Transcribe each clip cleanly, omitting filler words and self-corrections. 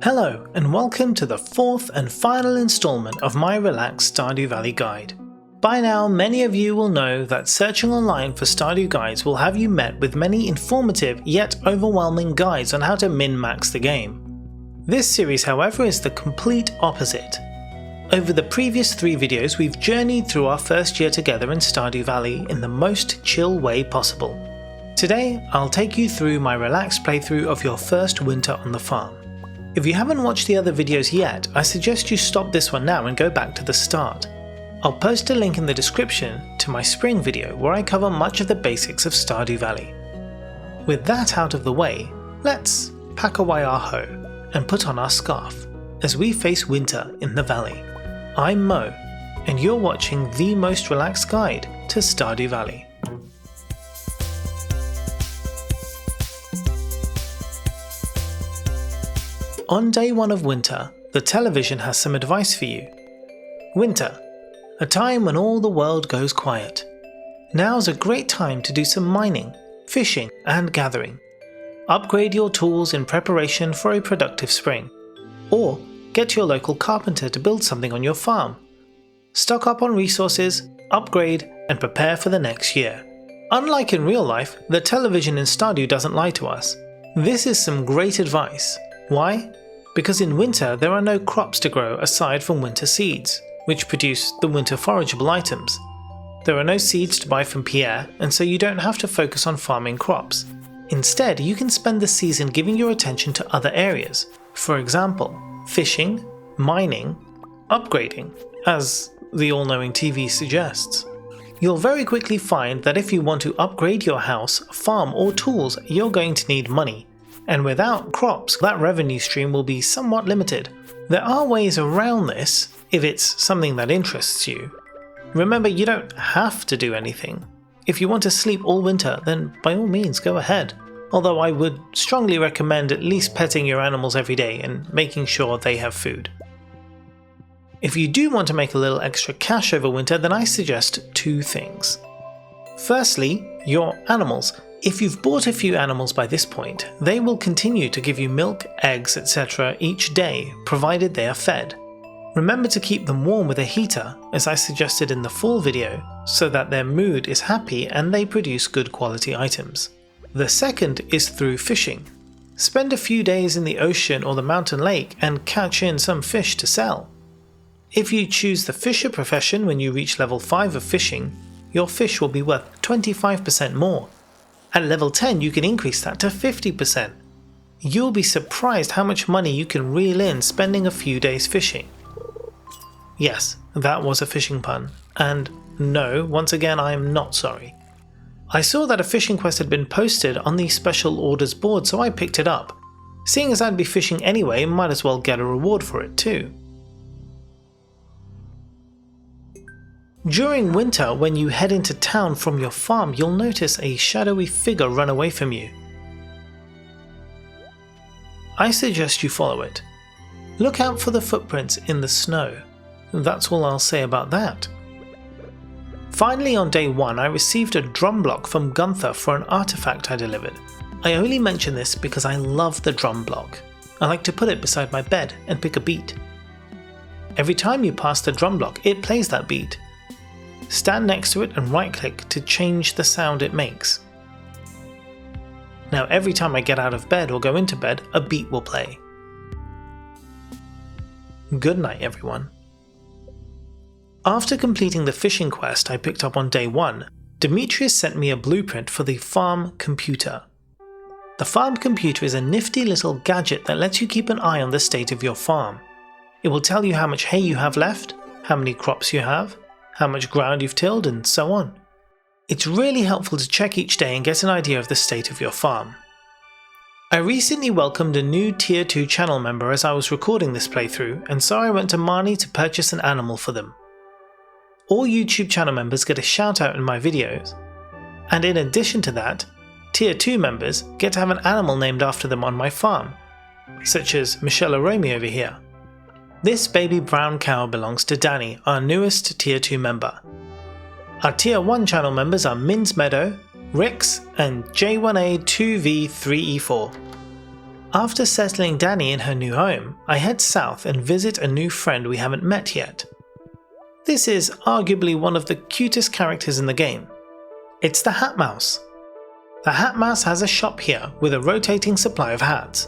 Hello and welcome to the fourth and final installment of my relaxed Stardew Valley guide. By now many of you will know that searching online for Stardew guides will have you met with many informative yet overwhelming guides on how to min-max the game. This series however is the complete opposite. Over the previous 3 videos we've journeyed through our first year together in Stardew Valley in the most chill way possible. Today I'll take you through my relaxed playthrough of your first winter on the farm. If you haven't watched the other videos yet, I suggest you stop this one now and go back to the start. I'll post a link in the description to my spring video where I cover much of the basics of Stardew Valley. With that out of the way, let's pack away our hoe and put on our scarf as we face winter in the valley. I'm Mo, and you're watching the most relaxed guide to Stardew Valley. On day 1 of winter, the television has some advice for you. Winter, a time when all the world goes quiet. Now's a great time to do some mining, fishing and gathering. Upgrade your tools in preparation for a productive spring. Or get your local carpenter to build something on your farm. Stock up on resources, upgrade and prepare for the next year. Unlike in real life, the television in Stardew doesn't lie to us. This is some great advice. Why? Because in winter there are no crops to grow aside from winter seeds, which produce the winter forageable items. There are no seeds to buy from Pierre, and so you don't have to focus on farming crops. Instead, you can spend the season giving your attention to other areas. For example, fishing, mining, upgrading, as the all-knowing TV suggests. You'll very quickly find that if you want to upgrade your house, farm or tools, you're going to need money. And without crops, that revenue stream will be somewhat limited. There are ways around this if it's something that interests you. Remember, you don't have to do anything. If you want to sleep all winter, then by all means go ahead. Although I would strongly recommend at least petting your animals every day and making sure they have food. If you do want to make a little extra cash over winter, then I suggest 2 things. Firstly, your animals. If you've bought a few animals by this point, they will continue to give you milk, eggs, etc. each day, provided they are fed. Remember to keep them warm with a heater, as I suggested in the fall video, so that their mood is happy and they produce good quality items. The second is through fishing. Spend a few days in the ocean or the mountain lake and catch in some fish to sell. If you choose the fisher profession when you reach level 5 of fishing, your fish will be worth 25% more. At level 10 you can increase that to 50%. You'll be surprised how much money you can reel in spending a few days fishing. Yes, that was a fishing pun, and no, once again I am not sorry. I saw that a fishing quest had been posted on the special orders board, so I picked it up. Seeing as I'd be fishing anyway, might as well get a reward for it too. During winter, when you head into town from your farm, you'll notice a shadowy figure run away from you. I suggest you follow it. Look out for the footprints in the snow. That's all I'll say about that. Finally, on day 1, I received a drum block from Gunther for an artifact I delivered. I only mention this because I love the drum block. I like to put it beside my bed and pick a beat. Every time you pass the drum block, it plays that beat. Stand next to it and right-click to change the sound it makes. Now every time I get out of bed or go into bed, a beat will play. Good night everyone. After completing the fishing quest I picked up on day 1, Demetrius sent me a blueprint for the farm computer. The farm computer is a nifty little gadget that lets you keep an eye on the state of your farm. It will tell you how much hay you have left, how many crops you have, how much ground you've tilled, and so on. It's really helpful to check each day and get an idea of the state of your farm. I recently welcomed a new tier 2 channel member as I was recording this playthrough, and so I went to Marnie to purchase an animal for them. All YouTube channel members get a shout out in my videos, and in addition to that, tier 2 members get to have an animal named after them on my farm, such as MichelleRomy over here. This baby brown cow belongs to Dany, our newest tier 2 member. Our tier 1 channel members are Meadow, Riks and J1A2V3E4. After settling Dany in her new home, I head south and visit a new friend we haven't met yet. This is arguably one of the cutest characters in the game. It's the Hat Mouse. The Hat Mouse has a shop here with a rotating supply of hats.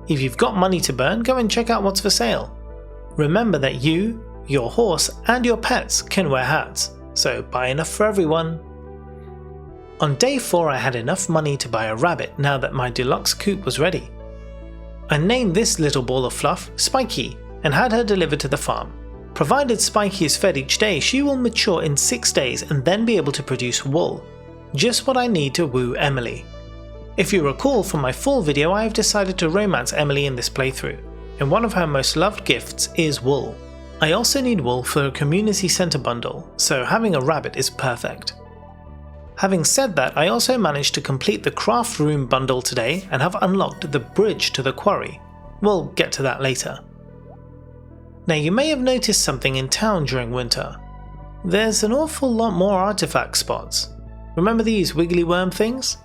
If you've got money to burn, go and check out what's for sale. Remember that you, your horse and your pets can wear hats, so buy enough for everyone. On day 4 I had enough money to buy a rabbit now that my deluxe coop was ready. I named this little ball of fluff Spiky and had her delivered to the farm. Provided Spiky is fed each day, she will mature in 6 days and then be able to produce wool. Just what I need to woo Emily. If you recall from my full video, I have decided to romance Emily in this playthrough, and one of her most loved gifts is wool. I also need wool for a community center bundle, so having a rabbit is perfect. Having said that, I also managed to complete the craft room bundle today and have unlocked the bridge to the quarry. We'll get to that later. Now you may have noticed something in town during winter. There's an awful lot more artifact spots. Remember these wiggly worm things?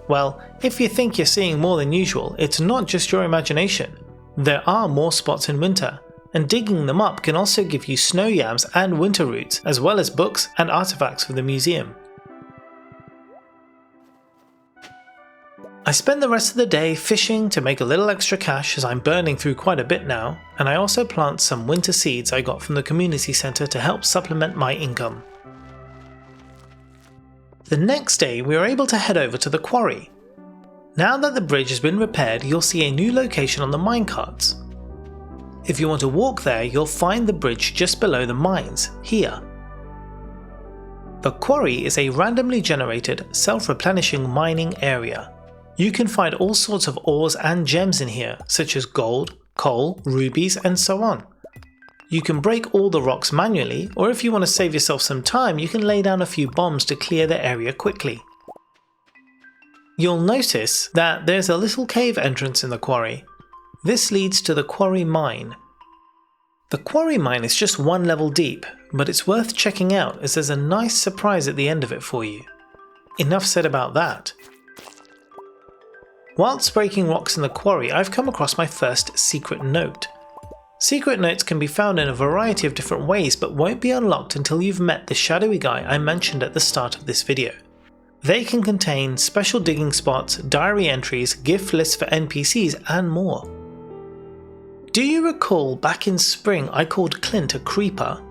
Well, if you think you're seeing more than usual, it's not just your imagination. There are more spots in winter, and digging them up can also give you snow yams and winter roots, as well as books and artifacts for the museum. I spend the rest of the day fishing to make a little extra cash as I'm burning through quite a bit now, and I also plant some winter seeds I got from the community centre to help supplement my income. The next day we are able to head over to the quarry. Now that the bridge has been repaired, you'll see a new location on the minecarts. If you want to walk there, you'll find the bridge just below the mines, here. The quarry is a randomly generated, self-replenishing mining area. You can find all sorts of ores and gems in here, such as gold, coal, rubies and so on. You can break all the rocks manually, or if you want to save yourself some time, you can lay down a few bombs to clear the area quickly. You'll notice that there's a little cave entrance in the quarry. This leads to the quarry mine. The quarry mine is just 1 level deep, but it's worth checking out as there's a nice surprise at the end of it for you. Enough said about that. Whilst breaking rocks in the quarry, I've come across my first secret note. Secret notes can be found in a variety of different ways but won't be unlocked until you've met the shadowy guy I mentioned at the start of this video. They can contain special digging spots, diary entries, gift lists for NPCs and more. Do you recall back in spring I called Clint a creeper?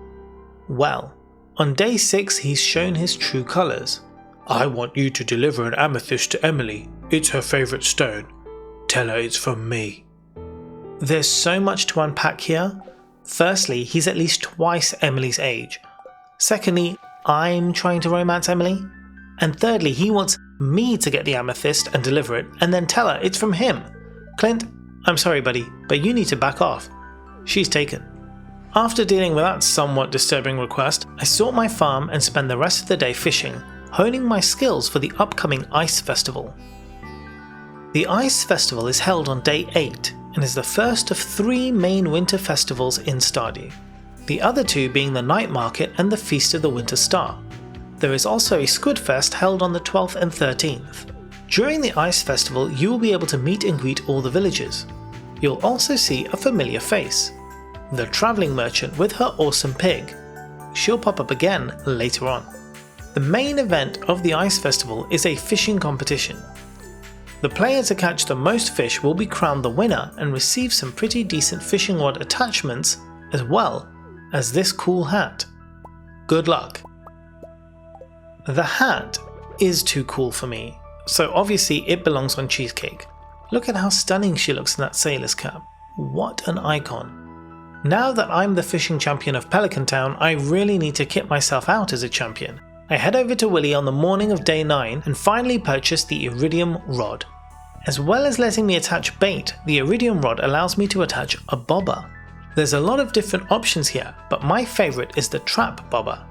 Well, on day 6 he's shown his true colours. I want you to deliver an amethyst to Emily. It's her favourite stone. Tell her it's from me. There's so much to unpack here. Firstly, he's at least twice Emily's age. Secondly, I'm trying to romance Emily. And thirdly, he wants me to get the amethyst and deliver it and then tell her it's from him. Clint, I'm sorry buddy, but you need to back off. She's taken. After dealing with that somewhat disturbing request, I sort my farm and spend the rest of the day fishing, honing my skills for the upcoming Ice Festival. The Ice Festival is held on day 8 and is the first of 3 main winter festivals in Stardew, the other 2 being the Night Market and the Feast of the Winter Star. There is also a Squid Fest held on the 12th and 13th. During the Ice Festival you will be able to meet and greet all the villagers. You'll also see a familiar face, the travelling merchant with her awesome pig. She'll pop up again later on. The main event of the Ice Festival is a fishing competition. The player to catch the most fish will be crowned the winner and receive some pretty decent fishing rod attachments as well as this cool hat. Good luck. The hat is too cool for me, so obviously it belongs on Cheesecake. Look at how stunning she looks in that sailor's cap. What an icon. Now that I'm the fishing champion of Pelican Town, I really need to kit myself out as a champion. I head over to Willy on the morning of day 9 and finally purchase the Iridium Rod. As well as letting me attach bait, the Iridium Rod allows me to attach a bobber. There's a lot of different options here, but my favourite is the trap bobber.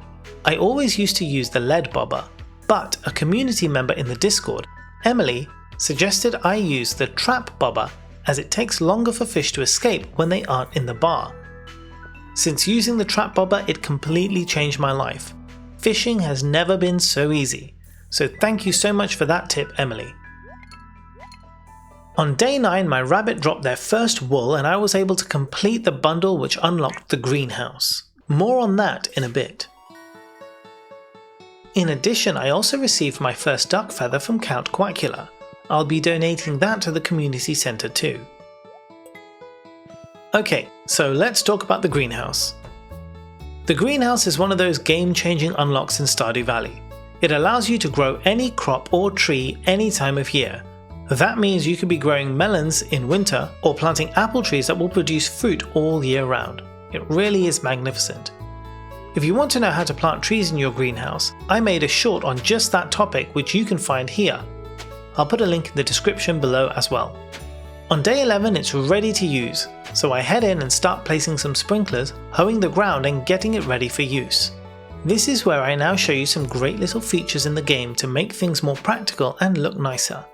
I always used to use the lead bobber, but a community member in the Discord, Emily, suggested I use the trap bobber as it takes longer for fish to escape when they aren't in the bar. Since using the trap bobber, it completely changed my life. Fishing has never been so easy, so thank you so much for that tip, Emily. On day 9 my rabbit dropped their first wool and I was able to complete the bundle which unlocked the greenhouse. More on that in a bit. In addition, I also received my first duck feather from Count Quackula. I'll be donating that to the community centre too. Okay, so let's talk about the greenhouse. The greenhouse is one of those game-changing unlocks in Stardew Valley. It allows you to grow any crop or tree any time of year. That means you could be growing melons in winter or planting apple trees that will produce fruit all year round. It really is magnificent. If you want to know how to plant trees in your greenhouse, I made a short on just that topic which you can find here. I'll put a link in the description below as well. On day 11 it's ready to use, so I head in and start placing some sprinklers, hoeing the ground and getting it ready for use. This is where I now show you some great little features in the game to make things more practical and look nicer.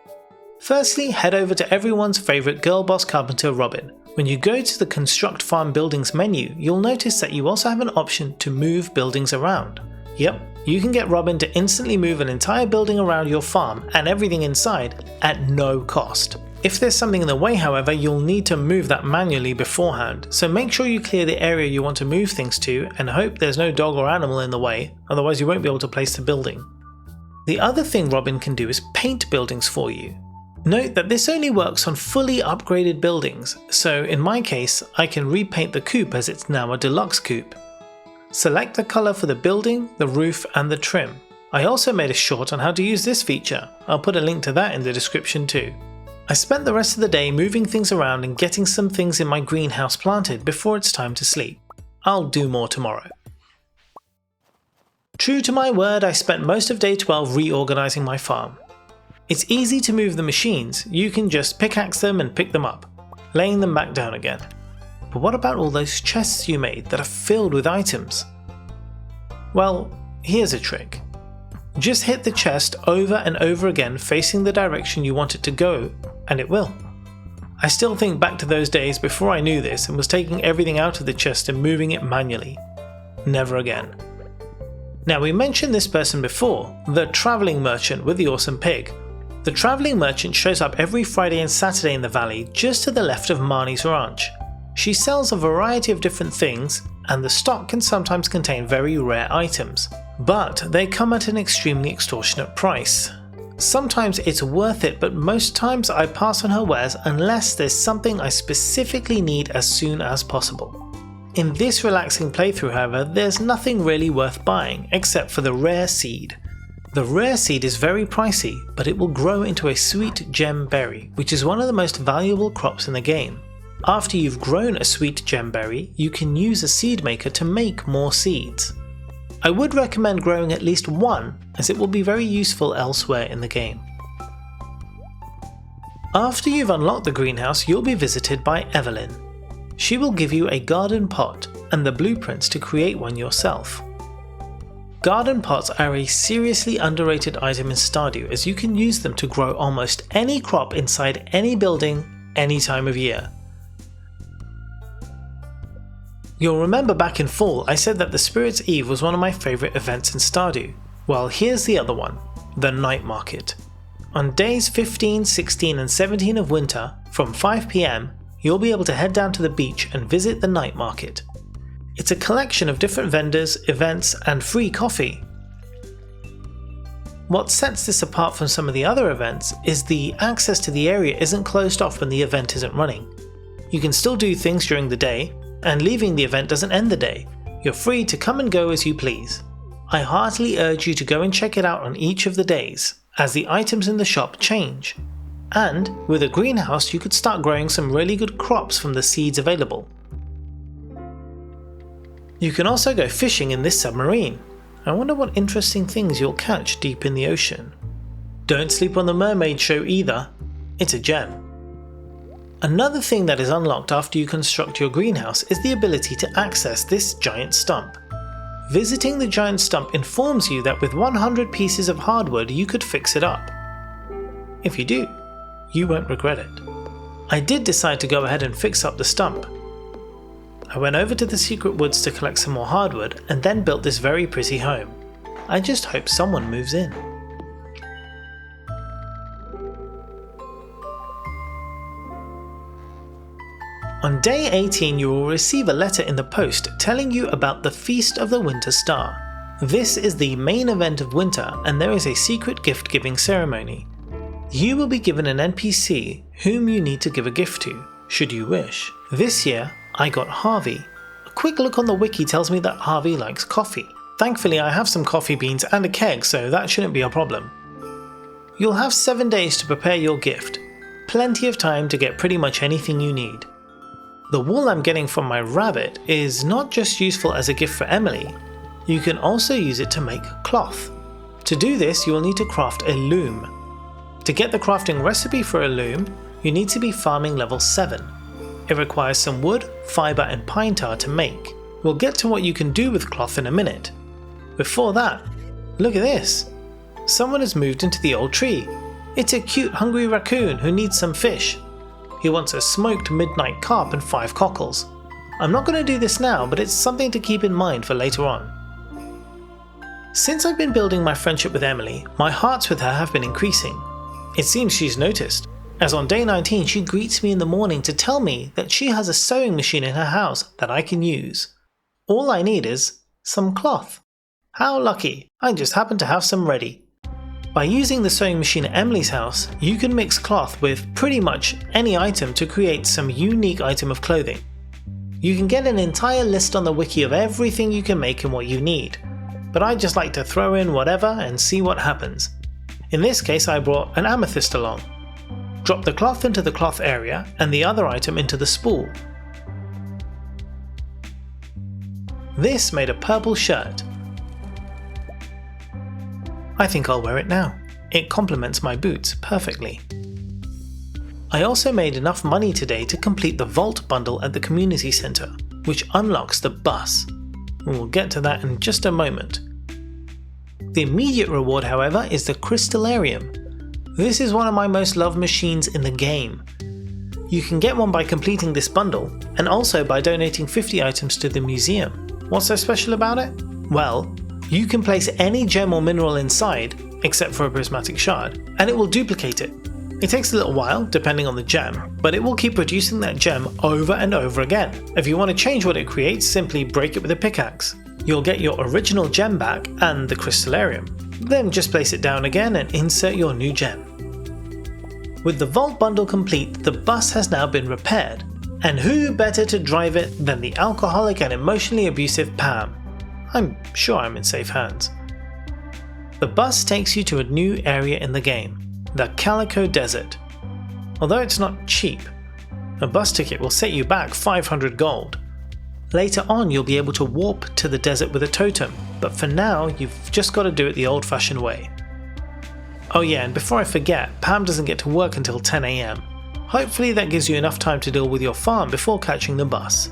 Firstly, head over to everyone's favourite girl boss carpenter Robin. When you go to the Construct Farm Buildings menu, you'll notice that you also have an option to move buildings around. Yep, you can get Robin to instantly move an entire building around your farm and everything inside at no cost. If there's something in the way however, you'll need to move that manually beforehand, so make sure you clear the area you want to move things to and hope there's no dog or animal in the way, otherwise you won't be able to place the building. The other thing Robin can do is paint buildings for you. Note that this only works on fully upgraded buildings, so in my case I can repaint the coop as it's now a deluxe coop. Select the colour for the building, the roof and the trim. I also made a short on how to use this feature, I'll put a link to that in the description too. I spent the rest of the day moving things around and getting some things in my greenhouse planted before it's time to sleep. I'll do more tomorrow. True to my word, I spent most of day 12 reorganising my farm. It's easy to move the machines, you can just pickaxe them and pick them up, laying them back down again. But what about all those chests you made that are filled with items? Well, here's a trick. Just hit the chest over and over again facing the direction you want it to go, and it will. I still think back to those days before I knew this and was taking everything out of the chest and moving it manually. Never again. Now we mentioned this person before, the travelling merchant with the awesome pig. The travelling merchant shows up every Friday and Saturday in the valley just to the left of Marnie's ranch. She sells a variety of different things and the stock can sometimes contain very rare items, but they come at an extremely extortionate price. Sometimes it's worth it, but most times I pass on her wares unless there's something I specifically need as soon as possible. In this relaxing playthrough however, there's nothing really worth buying except for the rare seed. The rare seed is very pricey, but it will grow into a sweet gem berry, which is one of the most valuable crops in the game. After you've grown a sweet gem berry, you can use a seed maker to make more seeds. I would recommend growing at least one, as it will be very useful elsewhere in the game. After you've unlocked the greenhouse, you'll be visited by Evelyn. She will give you a garden pot and the blueprints to create one yourself. Garden pots are a seriously underrated item in Stardew as you can use them to grow almost any crop inside any building, any time of year. You'll remember back in fall I said that the Spirit's Eve was one of my favourite events in Stardew. Well, here's the other one, the night market. On days 15, 16 and 17 of winter, from 5 PM, you'll be able to head down to the beach and visit the night market. It's a collection of different vendors, events and free coffee. What sets this apart from some of the other events is the access to the area isn't closed off when the event isn't running. You can still do things during the day, and leaving the event doesn't end the day. You're free to come and go as you please. I heartily urge you to go and check it out on each of the days, as the items in the shop change. And with a greenhouse you could start growing some really good crops from the seeds available. You can also go fishing in this submarine. I wonder what interesting things you'll catch deep in the ocean. Don't sleep on the mermaid show either, it's a gem. Another thing that is unlocked after you construct your greenhouse is the ability to access this giant stump. Visiting the giant stump informs you that with 100 pieces of hardwood you could fix it up. If you do, you won't regret it. I did decide to go ahead and fix up the stump. I went over to the secret woods to collect some more hardwood and then built this very pretty home. I just hope someone moves in. On day 18 you will receive a letter in the post telling you about the Feast of the Winter Star. This is the main event of winter and there is a secret gift giving ceremony. You will be given an NPC whom you need to give a gift to, should you wish. This year I got Harvey. A quick look on the wiki tells me that Harvey likes coffee. Thankfully I have some coffee beans and a keg, so that shouldn't be a problem. You'll have 7 days to prepare your gift. Plenty of time to get pretty much anything you need. The wool I'm getting from my rabbit is not just useful as a gift for Emily, you can also use it to make cloth. To do this you will need to craft a loom. To get the crafting recipe for a loom, you need to be farming level 7. It requires some wood, fibre and pine tar to make. We'll get to what you can do with cloth in a minute. Before that, look at this! Someone has moved into the old tree. It's a cute hungry raccoon who needs some fish. He wants a smoked midnight carp and 5 cockles. I'm not going to do this now, but it's something to keep in mind for later on. Since I've been building my friendship with Emily, my hearts with her have been increasing. It seems she's noticed, as on day 19 she greets me in the morning to tell me that she has a sewing machine in her house that I can use. All I need is some cloth. How lucky, I just happen to have some ready. By using the sewing machine at Emily's house, you can mix cloth with pretty much any item to create some unique item of clothing. You can get an entire list on the wiki of everything you can make and what you need, but I just like to throw in whatever and see what happens. In this case I brought an amethyst along. Drop the cloth into the cloth area and the other item into the spool. This made a purple shirt. I think I'll wear it now. It complements my boots perfectly. I also made enough money today to complete the vault bundle at the community centre, which unlocks the bus. We'll get to that in just a moment. The immediate reward, however, is the Crystalarium. This is one of my most loved machines in the game. You can get one by completing this bundle, and also by donating 50 items to the museum. What's so special about it? Well, you can place any gem or mineral inside, except for a prismatic shard, and it will duplicate it. It takes a little while, depending on the gem, but it will keep producing that gem over and over again. If you want to change what it creates, simply break it with a pickaxe. You'll get your original gem back and the Crystalarium. Then just place it down again and insert your new gem. With the vault bundle complete, the bus has now been repaired. And who better to drive it than the alcoholic and emotionally abusive Pam? I'm sure I'm in safe hands. The bus takes you to a new area in the game, the Calico Desert. Although it's not cheap, a bus ticket will set you back 500 gold. Later on you'll be able to warp to the desert with a totem, but for now you've just got to do it the old-fashioned way. Oh yeah, and before I forget, Pam doesn't get to work until 10 AM. Hopefully that gives you enough time to deal with your farm before catching the bus.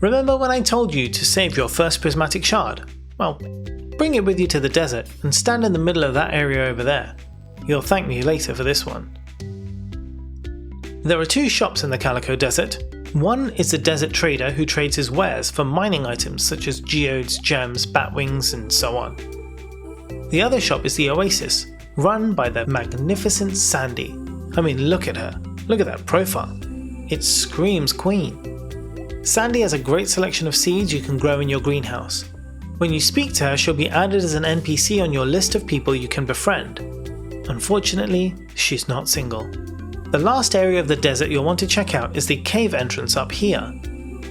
Remember when I told you to save your first prismatic shard? Well, bring it with you to the desert and stand in the middle of that area over there. You'll thank me later for this one. There are 2 shops in the Calico Desert. One is the desert trader who trades his wares for mining items such as geodes, gems, batwings and so on. The other shop is the Oasis, run by the magnificent Sandy. I mean, look at her. Look at that profile. It screams queen. Sandy has a great selection of seeds you can grow in your greenhouse. When you speak to her, she'll be added as an NPC on your list of people you can befriend. Unfortunately, she's not single. The last area of the desert you'll want to check out is the cave entrance up here.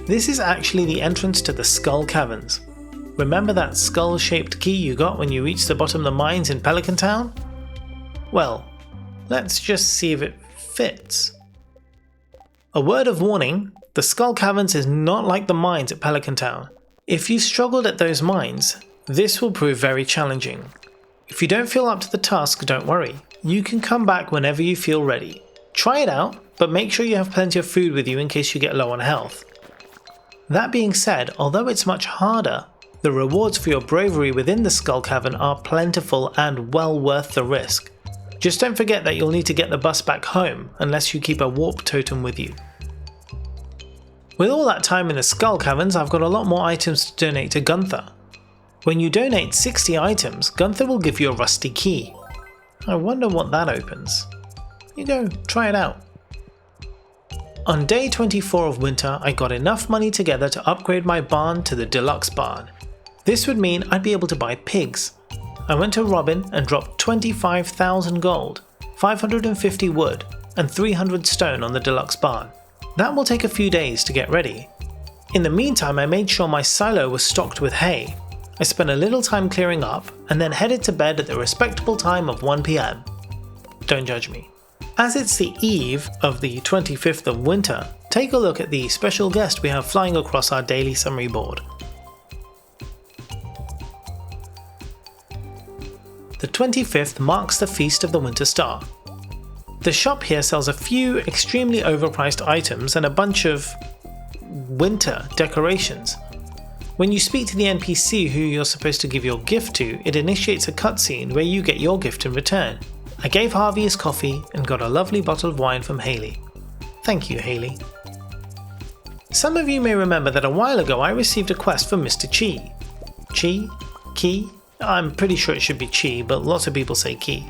This is actually the entrance to the Skull Caverns. Remember that skull-shaped key you got when you reached the bottom of the mines in Pelican Town? Well, let's just see if it fits. A word of warning, the Skull Caverns is not like the mines at Pelican Town. If you struggled at those mines, this will prove very challenging. If you don't feel up to the task, don't worry. You can come back whenever you feel ready. Try it out, but make sure you have plenty of food with you in case you get low on health. That being said, although it's much harder, the rewards for your bravery within the Skull Cavern are plentiful and well worth the risk. Just don't forget that you'll need to get the bus back home unless you keep a warp totem with you. With all that time in the Skull Caverns, I've got a lot more items to donate to Gunther. When you donate 60 items, Gunther will give you a rusty key. I wonder what that opens. You go, try it out. On day 24 of winter, I got enough money together to upgrade my barn to the Deluxe barn. This would mean I'd be able to buy pigs. I went to Robin and dropped 25,000 gold, 550 wood, and 300 stone on the Deluxe barn. That will take a few days to get ready. In the meantime, I made sure my silo was stocked with hay. I spent a little time clearing up and then headed to bed at the respectable time of 1 PM. Don't judge me. As it's the eve of the 25th of winter, take a look at the special guest we have flying across our daily summary board. The 25th marks the Feast of the Winter Star. The shop here sells a few extremely overpriced items and a bunch of winter decorations. When you speak to the NPC who you're supposed to give your gift to, it initiates a cutscene where you get your gift in return. I gave Harvey his coffee and got a lovely bottle of wine from Haley. Thank you, Haley. Some of you may remember that a while ago I received a quest from Mr. Chi. Chi? Key? I'm pretty sure it should be Chi, but lots of people say Key.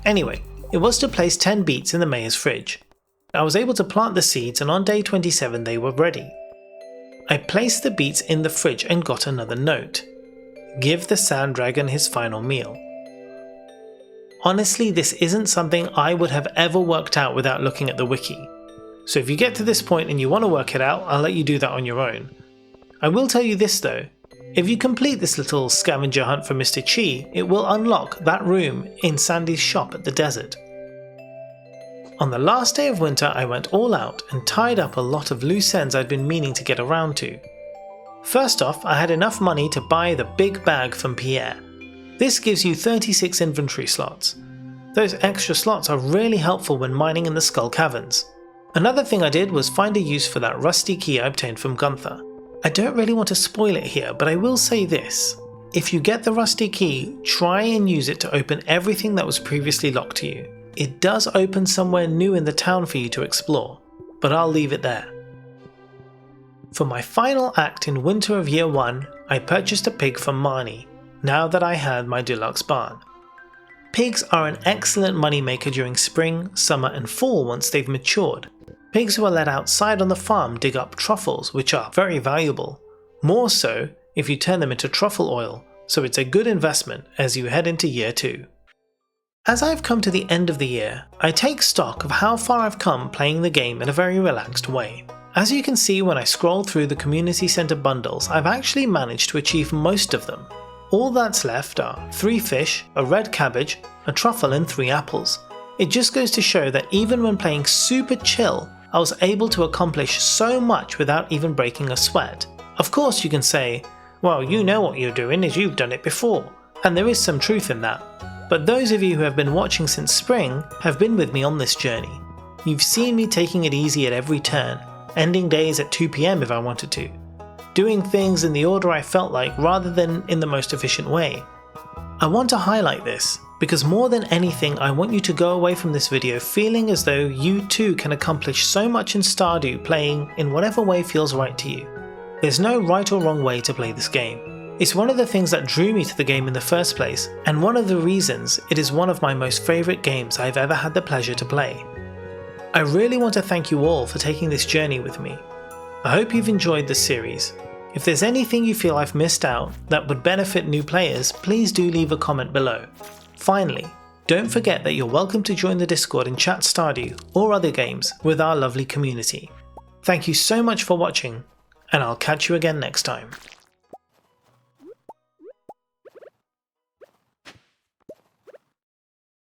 Anyway, it was to place 10 beets in the mayor's fridge. I was able to plant the seeds and on day 27 they were ready. I placed the beets in the fridge and got another note. Give the sand dragon his final meal. Honestly, this isn't something I would have ever worked out without looking at the wiki. So if you get to this point and you want to work it out, I'll let you do that on your own. I will tell you this though, if you complete this little scavenger hunt for Mr. Chi, it will unlock that room in Sandy's shop at the desert. On the last day of winter, I went all out and tied up a lot of loose ends I'd been meaning to get around to. First off, I had enough money to buy the big bag from Pierre. This gives you 36 inventory slots. Those extra slots are really helpful when mining in the Skull Caverns. Another thing I did was find a use for that rusty key I obtained from Gunther. I don't really want to spoil it here, but I will say this. If you get the rusty key, try and use it to open everything that was previously locked to you. It does open somewhere new in the town for you to explore, but I'll leave it there. For my final act in winter of year 1, I purchased a pig from Marnie, now that I had my Deluxe barn. Pigs are an excellent moneymaker during spring, summer and fall once they've matured. Pigs who are let outside on the farm dig up truffles, which are very valuable. More so if you turn them into truffle oil, so it's a good investment as you head into year 2. As I've come to the end of the year, I take stock of how far I've come playing the game in a very relaxed way. As you can see when I scroll through the community center bundles, I've actually managed to achieve most of them. All that's left are 3 fish, a red cabbage, a truffle and 3 apples. It just goes to show that even when playing super chill, I was able to accomplish so much without even breaking a sweat. Of course you can say, well, you know what you're doing as you've done it before, and there is some truth in that. But those of you who have been watching since spring have been with me on this journey. You've seen me taking it easy at every turn, ending days at 2 PM if I wanted to, doing things in the order I felt like rather than in the most efficient way. I want to highlight this because more than anything I want you to go away from this video feeling as though you too can accomplish so much in Stardew playing in whatever way feels right to you. There's no right or wrong way to play this game. It's one of the things that drew me to the game in the first place, and one of the reasons it is one of my most favourite games I've ever had the pleasure to play. I really want to thank you all for taking this journey with me. I hope you've enjoyed this series. If there's anything you feel I've missed out that would benefit new players, please do leave a comment below. Finally, don't forget that you're welcome to join the Discord and chat Stardew or other games with our lovely community. Thank you so much for watching, and I'll catch you again next time.